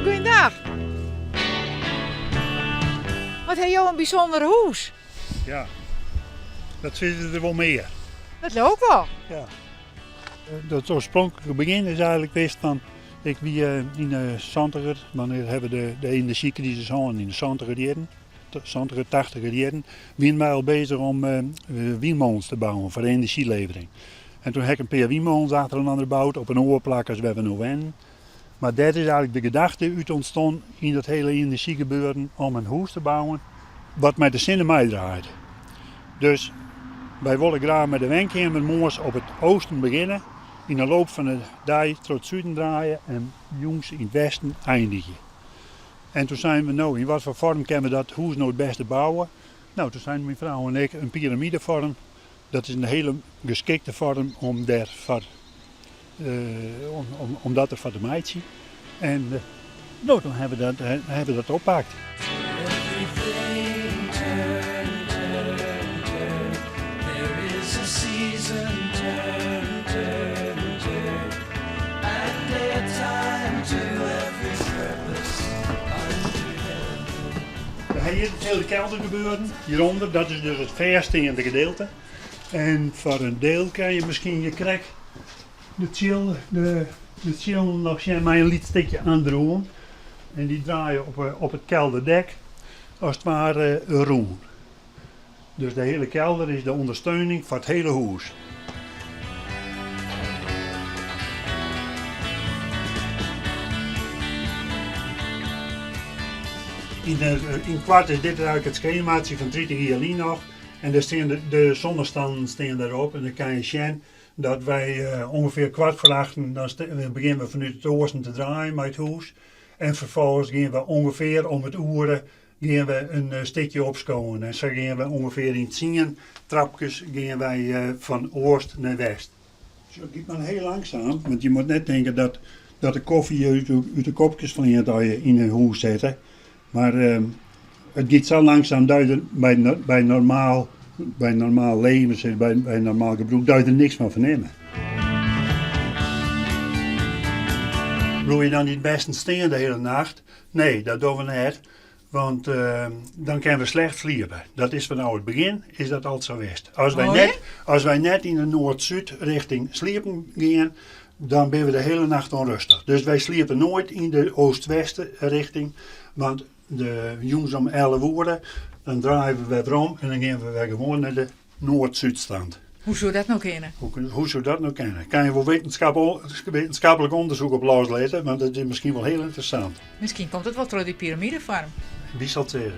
Goeiedag. Wat heb jou een bijzonder huis? Ja, dat zitten er wel meer. Dat loopt wel. Ja. Het oorspronkelijke begin is eigenlijk geweest van, ik wie in de 70er, wanneer hebben de energiecrisis hadden in de 70er jaren, 80er jaren, waren wij al bezig om windmolens te bouwen voor energielevering. En toen heb ik een paar windmolens achtereinander gebouwd op een oorplak als we nu wennen. Maar dat is eigenlijk de gedachte uit ontstaan in dat hele energiegebeuren om een huis te bouwen wat met de zin mij draait. Dus wij willen graag met de Wenkhemermoers op het oosten beginnen, in de loop van de dag tot het zuiden draaien en jongs in het westen eindigen. En toen zijn we nou, in wat voor vorm kunnen we dat huis nou het beste bouwen? Nou, toen zijn mijn vrouw en ik een piramidevorm. Dat is een hele geschikte vorm om dat er voor de meidje. En nou, toen hebben we dat oppakt. Hier het hele kelder gebeuren, hieronder, dat is dus het versteende gedeelte. En voor een deel kan je misschien je krek de chill nog maar een lietstukje aandrogen. En die draaien op het kelderdek als het ware roen. Dus de hele kelder is de ondersteuning voor het hele huis. In kwart is dit eigenlijk het schemaatje van 30 jaar nog. En daar staan de zonnestanden staan daarop. En dan kan je zien dat wij ongeveer kwart voor 8 dan beginnen we vanuit het oosten te draaien met het huis. En vervolgens gaan we ongeveer om het uren gaan we een stukje opschonen. En zo gaan we ongeveer in 10 trapjes gaan wij van oost naar west. Zo gaat maar heel langzaam, want je moet net denken dat de koffie uit de kopjes van je in een huis zetten. Maar het gaat zo langzaam dat je bij normaal leven, bij normaal gebruik, dat je er niks van vernemen. Wil je dan niet best staan de hele nacht? Nee, dat doen we niet. Want dan kunnen we slecht sliepen. Dat is vanaf het begin, is dat altijd zo geweest. Als wij net in de noord-zuid richting sliepen gaan, dan ben we de hele nacht onrustig. Dus wij sliepen nooit in de oost-westen richting. Want de jongens om 11 uur, dan draaien we weer om en dan gaan we weer gewoon naar de noord-zuidstand. Hoe zou dat nou kennen? Hoe zou dat nou kennen? Kan je wel wetenschappelijk onderzoek op loslezen, want dat is misschien wel heel interessant. Misschien komt het wel door die piramidevorm. Wie zal het zeggen?